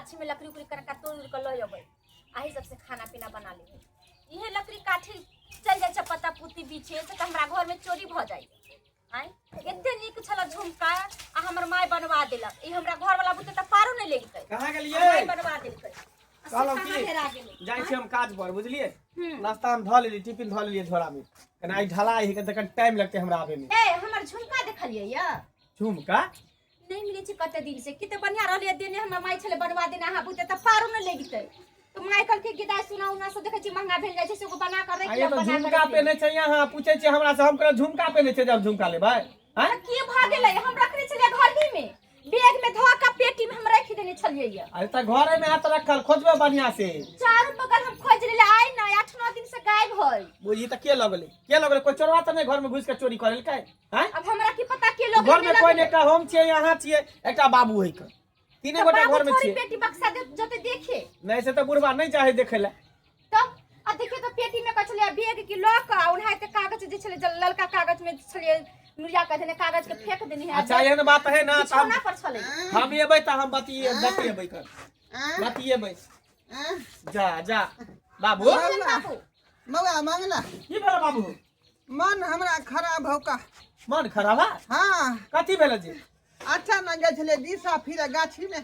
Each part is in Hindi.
गाछी में लकड़ी उकड़ी करका तोड़ कर लो अबै आही सबसे खाना पीना बना ले। इहे लकड़ी काठी चल जाय छ पत्ता पुत्ती बीछे से त हमरा घर में चोरी भ जाय। आय एते नीक छला झुमका आ हमर माय बनवा देलक। ई हमरा घर वाला बुते त पारो नै लेगतै। कहां गेलिए? माय बनवा देलकै। कहलो की जाय छी हम काज पर बुझलिए। नाश्ता हम ध लेली टिफिन ध लेली झोरा में। कना आई ढलाई है के टाइम लगते हमरा आवे में। ए हमर झुमका देखलिए या? झुमका नहीं मिले छ कते दिन से किते बढ़िया रहले देने हमर माय छले बनवा देना हा बुते त पारो नै लेगतै। तो माइकल के गिदाय सुना उना से देखे छी महंगा भेल जाय छै से को बना कर रख ले। तो झुमका पहने छै यहां पूछे छी हमरा से हम कर झुमका पहने छै जब झुमका लेबै हैं की भ गेलै हम रखने छलिए घर ही में बैग में धो का पेटी में हम रख देने छलिए या। अरे त घरे में हाथ रखल खोजबे बढ़िया से। चारों बगल हम खोज लेले आइ ना 8-9 दिन से गायब होय। बुझी त के लगले कोई चोरवा त नहीं घर में घुस के चोरी करल काय हैं? अब हमरा की पता के लोग घर में कोई नहीं का हम छिए यहां छिए एकटा बाबू है के तीने गोटा घर में छिए। पेटी बक्सा जते देखे नहीं से त बुढ़वा नहीं चाहे देखेला। तब आ देखिए तो पेटी में कछलिया बैग की लॉक आ उन्हाय ते कागज जे छले ललका कागज में छले मिर्जा कह देने कागज के फेंक देनी है। अच्छा एहन बात है ना त हम पर छले हम एबै त हम बतिएबै कर बतिएबै। जा जा बाबू बाबू मौआ मांगला की भेल बाबू? मन हमरा खराब हो का। मन खराब है? हाँ कथी भेल जी? अच्छा न गए छले दिशा फिरे गाछी में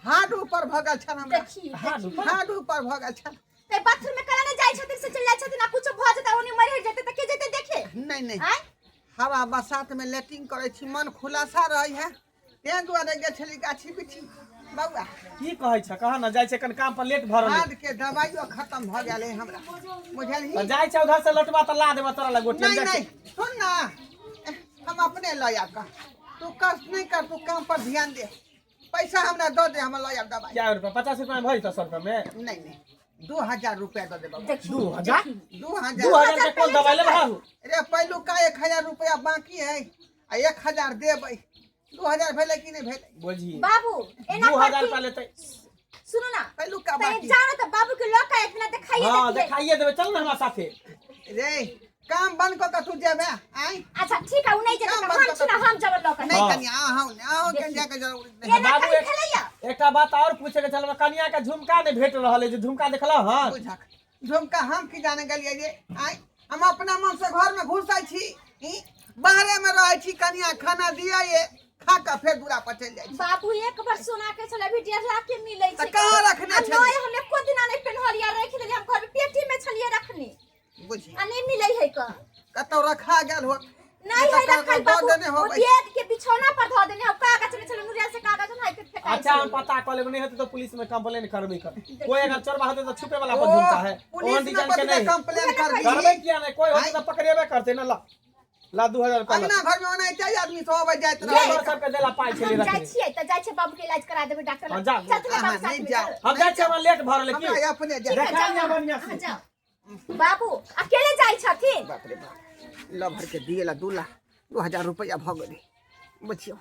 हाथ ऊपर भगल छन हमरा। हाथ ऊपर भगल छन ते बाथरूम में करा न जाय छथिन से चल जाय छथिन आ कुछ भ जता ओनी मर जेते त के जेते देखे। नहीं हवा बसात में लेटिंग करे छी मन खुलासा रही है ते दुआरे गए छली गाछी बिछी। बउआ की कहै छ कहा न जाय छै कन काम पर लेट भरल हाथ के दवाइयो खत्म भ गेले हमरा बुझलही। त जाय छ उधर से लटवा त ला देबा तोरा लगोटी नहीं सुन ना हम अपने लया का तू कष्ट नहीं कर तू काम पर ध्यान दे पैसा हमरा दो दे हम लया दवाई। क्या रुपया 50 रुपया में भई त 100 रुपया में? नहीं 2000 रुपया दे दे बाबू। 2000 2000 के कोन दवाई ले बाबू? अरे पहलू का 1000 रुपया बाकी है आ 1000 देबै 2000 भेले कि नहीं भेले? बोझी बाबू एना 2000 रुपया लेते। सुनो ना पहलू का बाकी जानो त बाबू के लोका इतना दिखाइए हां दिखाइए देबे चल ना हमरा साथे। रे काम बंद क तू जेबे आई। अच्छा ठीक है उनै जे हम छी ना हम जब लोका नहीं कन्या आओ के जाके जरूर बाबू एकटा बात और पूछे के चलबे कन्या के झुमका नहीं भेट रहल है जे झुमका देखला हां झुमका हम की जाने गलिए रे आई हम अपना मन से घर में घुसै छी बाहरे में रहै छी कन्या खाना दिया ये खा का फिर दूरा पर चल जाई। बाबू एक बार सुना के चला वीडियो ला के मिलै छै त कहां रखने छै? नहीं हम एको दिन नहीं पेनहलिया रख देली हम घर में पेटी में छलिए रखनी बुझी आ नहीं मिलै है का कतो रखा गेल हो नहीं है रखल बाबू देने हो बैग के बिछौना पर ध देने हम कागज में छले मुरिया से कागज उठाई के फेंका। अच्छा हम पता कर लेब नहीं होते तो पुलिस में कंप्लेन करबे कर। कोई अगर चोरवा होते तो छुपे वाला पर झुमका है ओहन डिजाइन के नहीं कंप्लेन कर दी करबे किया नहीं कोई होते तो पकड़ेबे करते ना ला 2000 रुपया अंगना घर में ओना चाहिए आदमी 100 बजे जात रहे लेबर सब के देला पाई छले रखले। जाय छियै त जाय छै बाबू के इलाज करा देबे डॉक्टर जा नहीं जा हम जाय छै हमरा लेट भरल की हमरा अपने जा देखाइया बढ़िया से। बाबू अकेले जाय छथिन? बाप रे बाप लभर के दिएला 2000 रुपया भ गेलै बुझियो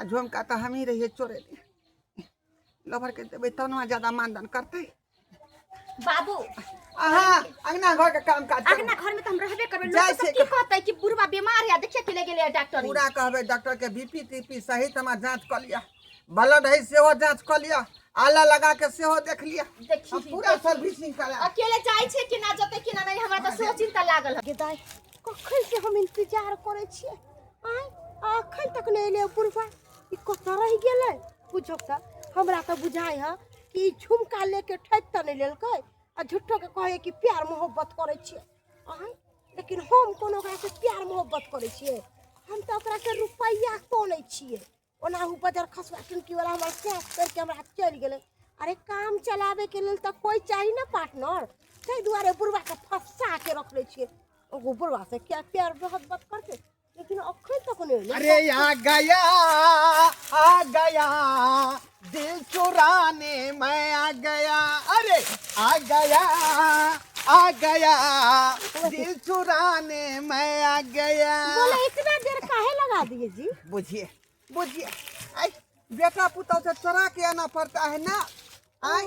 आ झुमका त हम ही रहिए चोरे लभर के देबै तनो ज्यादा मानदान करते। बाबू आहा अंगना घर के काम काज अंगना घर में त हम रहबे करबे लोग सब की कहतै कि बुढ़वा बीमार है देखे के ले गेले डॉक्टर पूरा कहबे डॉक्टर के बीपी टीपी सहित हम जांच क लिया ब्लड है सेहो जांच क लिया आला लगा के सेहो देख लिया हम पूरा सर्विसिंग करा। अकेले जाय छै कि ना जते कि ना नहीं हमरा त सो चिंता लागल है। गेदाय कखन से हम इंतजार करे छिए आय अखन तक नहीं एले बुढ़वा ई कत रह गेलै बुझो त हमरा त बुझाय है कि झुमका लेके ठैक त नहीं लेलकै आ झूठो के कहे कि प्यार मोहब्बत करे छिए आय लेकिन हम कोनो ओकरा से प्यार मोहब्बत करे छिए हम त ओकरा से रुपैया तोलै छिए ओना उ बाजार खसवा टंकी वाला हमर कैश करके हमरा चल गेलै। अरे काम चलावे के लेल त कोई चाहिए ना पार्टनर तै दुआरे बुढ़वा के फंसा के रखले छिए ओ बुढ़वा से क्या प्यार मोहब्बत करके लेकिन अखन तक नहीं। अरे आ गया दिल चुराने मैं आ गया। अरे आ गया दिल चुराने मैं आ गया। बोले इतना देर काहे लगा दिए जी? बुझिए आई बेटा पुतौ से चोरा के आना पड़ता है ना आई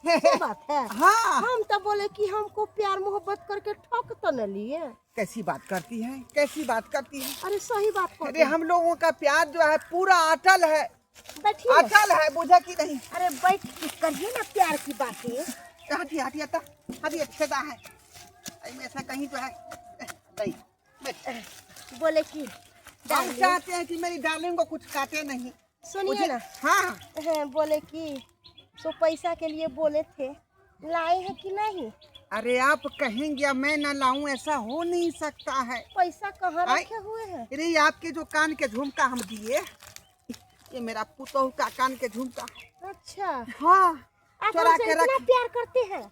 ये बात है। हाँ हम तो बोले कि हमको प्यार मोहब्बत करके ठग तो न लिए। कैसी बात करती है कैसी बात करती है? अरे सही बात अरे हम लोगों का प्यार जो है पूरा अटल है बैठिए। चल है बुझे की नहीं। अरे बैठ के करिए ना प्यार की बातें। हटिए हटिए ता हटिए खेदा है में से कहीं तो है नहीं बैठ। बोले कि हम डार्लिंग, चाहते हैं कि मेरी डार्लिंग को कुछ काटे नहीं। सुनिए ना। हाँ हाँ, बोले कि तो पैसा के लिए बोले थे, लाए हैं कि नहीं? अरे आप कहेंगे अब मैं न लाऊं, ऐसा हो नहीं सकता है। पैसा कहाँ आए। रखे हुए हैं? अरे आपके जो कान के झुमका हम दिए, ये मेरा पुतोहू का कान के झुमका है। अच्छा, हाँ आप चुरा हमसे के इतना रख। प्यार करते हैं?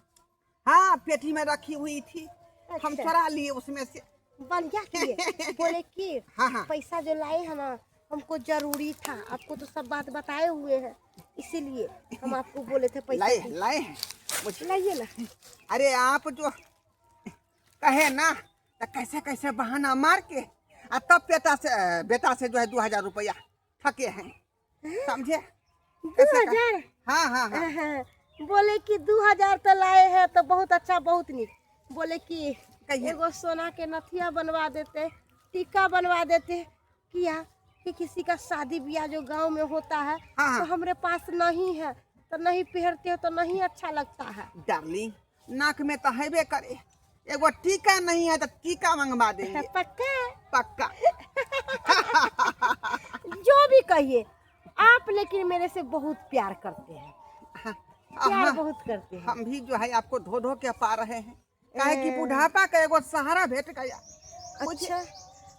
हाँ पेटी में रखी हुई थी, हम अच्छा। चुरा लिए उसमें से। बढ़िया किए। बोले कि हाँ हाँ पैसा जो लाए हैं ना, हमको जरूरी था, आपको तो सब बात बताए हुए हैं, इसीलिए हम आपको बोले थे पैसा लाए की। लाए हैं। लाइए ना। अरे आप जो कहे ना तो कैसे कैसे बहाना मार के और तब बेटा से जो है 2000 रुपया ठके हैं, समझे? 2000? हाँ हाँ हाँ हाँ, बोले कि 2000 तो लाए हैं तो बहुत अच्छा, बहुत नीक। बोले कि कहिए। एगो सोना के नथिया बनवा देते, टीका बनवा देते, किया कि किसी का शादी ब्याह जो गांव में होता है हाँ। तो हमरे पास नहीं है तो नहीं पहनते हो तो नहीं अच्छा लगता है। डार्लिंग नाक में तो हैबे करे, एगो टीका नहीं है तो टीका मंगवा देंगे। पक्का? पक्का। जो भी कहिए आप, लेकिन मेरे से बहुत प्यार करते हैं, प्यार हाँ, बहुत करते हैं। हम भी जो है आपको धो धो के पा रहे हैं, काहे कि बुढ़ापा का एगो सहारा भेट गया। अच्छा,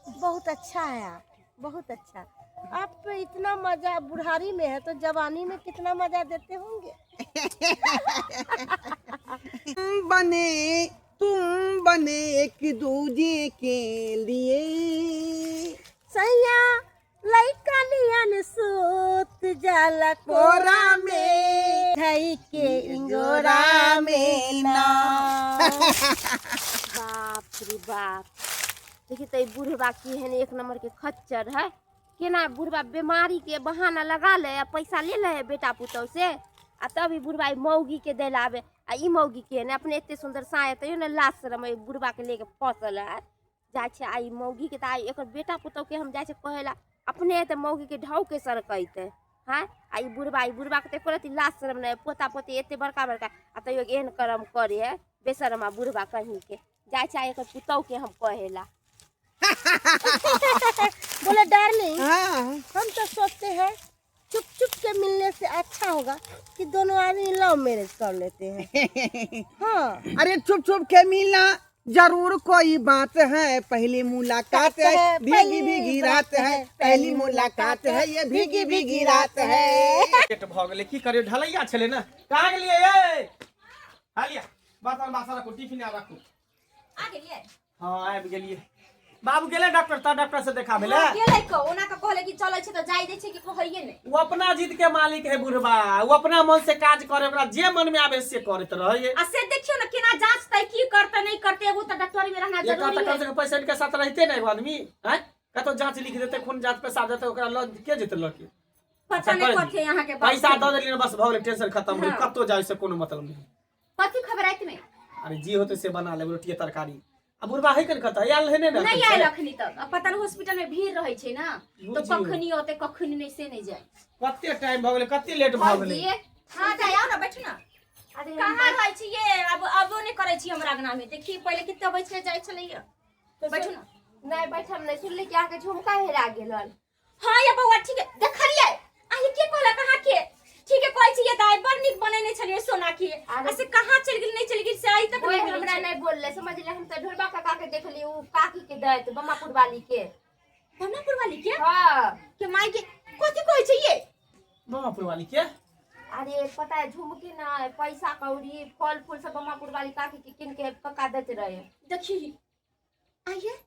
बहुत अच्छा है आप, बहुत अच्छा। आप इतना मजा बुढ़ारी में है तो जवानी में कितना मजा देते होंगे। तुम बने एक दूजे के लिए, सैया लइका नियन सूत जाला कोरा में धई के इंगोरा में ना। बाप रे बाप, देखिए तो बुढ़वा की है एक नंबर के खच्चर है। केना बुढ़वा बीमारी के बहाना लगा ले आ पैसा ले ले बेटा पुतौ से, आ तभी बुढ़वा मौगी के दिलावे, आ ई मौगी के ने अपने इतने सुंदर साए तो ने लाश शरम बुढ़वा के लेके फसल है जाय छे। आई मौगी के त एकर बेटा पुतौ के हम जाय छे कहेला अपने त मौगी के ढाउ के सर कहते हैं। आई बुढ़वा के करत लाश शरम ने पोता पोती एते बड़का बड़का आ तो एहन कर्म करे है बेशरमा बुढ़वा कहीं के जाय छे एकर पुतौ के हम कहेला। बोले डार्लिंग, हाँ हम तो सोचते हैं चुप चुप के मिलने से अच्छा होगा कि दोनों आदमी लव मैरिज कर लेते हैं। हाँ, अरे छुप छुप के मिलना जरूर कोई बात है, पहली मुलाकात है भीगी भीगी रात है, पहली मुलाकात है ये भीगी भीगी रात है। पेट भ गेले की करियो, ढलैया छले ना, कहां गेलिए ये? हालिया बासन बासन रखो, टिफिन आ रखो। आ गेलिए? हां आबि गेलिए। बाबू गेले डॉक्टर ता डॉक्टर से देखा भेले? गेलै को ओना के कहले कि चलै छै त जाय दै छै कि कहैये नै। वो अपना जिद के मालिक है बुढ़वा, वो अपना मन से काज करे, ओकरा जे मन में आवे से करत रहे। आ से देखियो ना केना जांचतै की करतै नहीं करतै, एगो त डॉक्टरी में रहना ये जरूरी कम है। से कम पेशेंट के साथ रहते नहीं आदमी हैं, कतो जांच लिख देते, खून जांच पेशाब देते, ओकरा ल के जेते ल के पता नहीं कथे यहाँ के बात। पैसा दे देली बस भ गेले, टेंशन खत्म हो, हाँ। कतो जाय से कोनो मतलब नहीं। कथी खबर रात में? अरे जी होते से बना ले रोटी तरकारी। अब बुढ़वा है कन कता याल है ने ना, नहीं आयल अखनी तक। अब पता नहीं हॉस्पिटल में भीड़ रहे छै ना, तो बुझियो। कखनी होते कखनी नहीं से नहीं जाए। कते टाइम भ गेले, कते लेट भ गेले। हां जाय आओ ना, बैठू ना। अरे कहां रहै छी ये? अब नहीं करे छी हमरा अंगना में। देखी पहले कितना बैठ के जाय छलैया। बैठू ना। नहीं बैठम नहीं, सुन ले कि आके झुमका हेरा गेलन। हां ये बउआ ठीक है, देखलिए आ ये के कहला कहां के? ठीक है कहै छी ये दाई बड़ निक बनेने छलिए सोना की। ऐसे कहां चल गेल नहीं चल गेल से आई तक कोई नहीं हमरा नहीं बोलले, समझ ले हम तो ढोलबा काका के देखली, उ काकी के दैत बम्मापुर वाली के। बम्मापुर वाली के हां, के माई के कथी कहै छै ये? बम्मापुर वाली के? अरे पता है झुमकी ना पैसा कौड़ी फल फूल सब बम्मापुर वाली काकी के किन के काका देते रहे। देखी आइए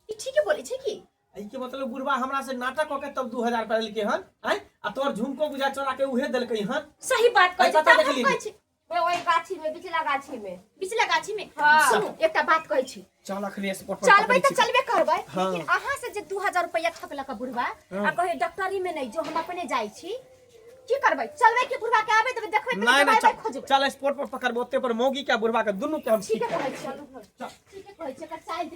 ई ठीक है बोले छै की? आई के मतलब बुढ़वा हमरा से नाटक क के तब 2000 रुपया लेके हन, हैं आ तोर झुमको बुझा चोरा के उहे देलकै हन। सही बात कहै छै। पता तब देखली कहै छै वे ओई गाछी में, बिचला गाछी में। बिचला गाछी में। हाँ। सुनू एकटा बात कहै छी, चल अखनी स्पॉट पर चलबै त चलबे करबै, हाँ। लेकिन अहाँ से जे 2000 रुपया ठकलक बुढ़वा आ कहे डॉक्टरी में नहीं जो हम अपने जाय छी, की करबै? चलबै कि बुढ़वा के आबै त देखबै नहीं नहीं, दवाई खोजबै। चल स्पॉट पर पकड़बो, ओते पर मौगी के बुढ़वा के दुनु के हम ठीक ठीक है कर। कहै छी, ठीक है कहै छी, का चाय दे।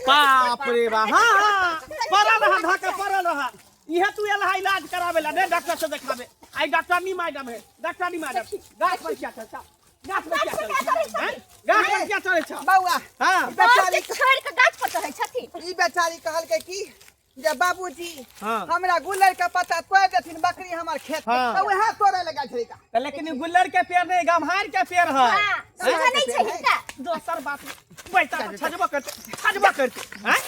बाप रे बा, हां हां परल रहा, धक्का परल रहा। इहे तू एला इलाज करावेला ने डॉक्टर से देखावे आई डॉक्टरनी मैडम है डॉक्टरनी मैडम गाछ पर क्या चलता गाछ पर क्या चलता हैं गाछ पर क्या चले छ बउआ हां बेचारी छोड़ के गाछ पर चढ़ै छथिन। ई बेचारी कहल के की जे बाबूजी हाँ। हमरा गुल्लर के पत्ता तोड़ देथिन बकरी हमर खेत में हाँ। तो वह तोड़े लगा छै का तो लेकिन गुल्लर के पेड़ नहीं गम्हार के पेड़ है हां समझा नहीं छै हिनका। दोसर बात बैठा छजबा करते हैं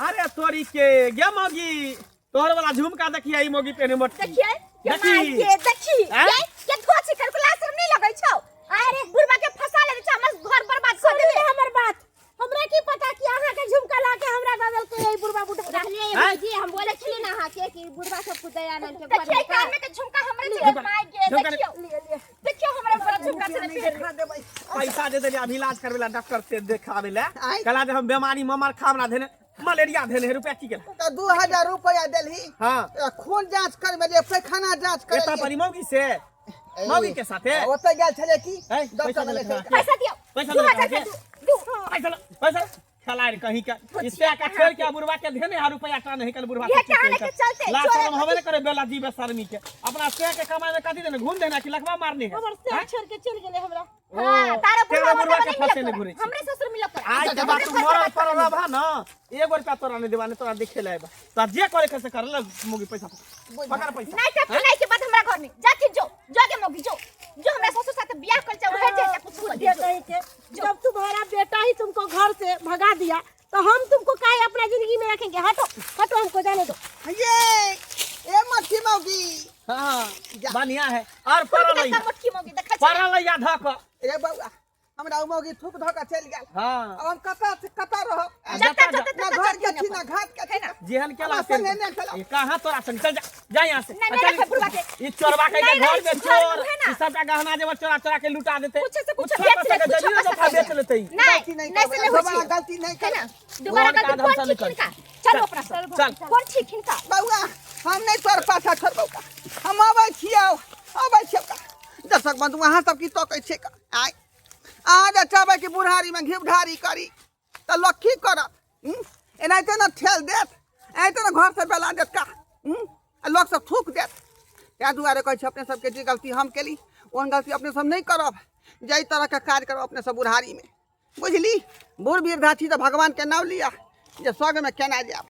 अरे तोरी के गे मोगी तोहर वाला झुमका देखिए ई मोगी पेने मोट देखिए ये देखी ये थोची कैलकुलेशन नहीं लगै छौ। अरे बुढ़वा के फंसा ले छ हमर घर बर्बाद कर देबे। हमर बात हमरा की पता कि अहाँ के झुमका लाके हमरा दादल के यही बुढ़वा बुढ़वा रहले जी हम बोले छी ना अहाँ के बुढ़वा सब कुछ दयानंद के घर में कान में के झुमका हमरे से माय के देखियो हमरा बड़ा झुमका से देखा देबै पैसा दे देली अभी इलाज करवेला डॉक्टर से देखावेला आय। कला जे हम बीमारी ममर खामरा देने मलेरिया देने है रुपया की गेला तो 2000 रुपया देलही हां खून जांच करबे जे पैखाना जांच एता करे परी मौगी से मौगी के साथे ओते गेल छले की हैं? डॉक्टर पैसा ले देलक, पैसा दियो पैसा 2000 देलक, दू पैसा खलार कहीं का इससे का छोड़ के बुढ़वा के देने है रुपया टा नहीं कल बुढ़वा ये कहां लेके चलते लास्ट में हमें नहीं करे बेला दी बेशर्मी के अपना से के कमाए में कथी देने घूम देना कि लखवा मारनी है हमर से छोड़ के चल गेले हमरा। हां तारा बुढ़वा के फंसे ने घुरे हमरे ससुर मिलत कर आज के बात मरल पर रहा ना 1 रुपया तोरा नहीं देवाने तोरा देखे लाएबा तो जे करे के से कर ले मोगी पैसा पकड़ पैसा नहीं तो नहीं के बाद हमरा घर में जाके जाके मोगी जो हमरा ससुर साथे बियाह कर चाहे उहे जे कुछ कर ये कही के जब तुम्हारा बेटा ही तुमको घर से भगा दिया तो हम तुमको काहे अपना जिंदगी में रखेंगे। हटो हटो हमको जाने दो। ये ए मक्खी मौगी हां बढ़िया है और परल मटकी मोगी देखा छै परल या धक ए बउआ हमरा उ मौगी थूक धोका चल गेल हां अब हम कता रहो जाता ना घर के थी ना घाट के थी ना जेहन केला हमरा संगे नहीं खेला। ये कहां तोरा संग चल जा यहां से नहीं, नहीं, बुढ़वा के। ये चोरवा के नहीं, घर में नहीं, चोर है ना। ई सब का गहना जेवर चोरा चोरा के लुटा देते कुछ से कुछ उठा बेच ले, के कुछ जमीन पैसा में बेच लेते गलती नहीं नहीं नहीं से करबे, नहीं गलती नहीं है कर ना दोबारा का गलती आदम कौन से ठीक निकल। इनका चलो अपना चल। कौन ठीक इनका बउआ हम नहीं तोर पाछा छोड़बौ का हम आबै छियौ का दर्शक बंधु वहां सब की तो कहै छै का आय आज चाहबै कि बुढ़ारी में घिव ढारी करी तो लक्की करत एनाहिते न ठेल देत एनाहिते न घर से बेला देत का लोग सब थूक देत त्या दुआरे कहै छै अपने सबके जे गलती हम केली ओहन गलती अपने सब नहीं करब जई तरह के काज करब अपने सब बुढ़ारी में बुझली बूढ़ वृद्धा छी तो भगवान के नाम लिया जे स्वर्ग में केना जाब।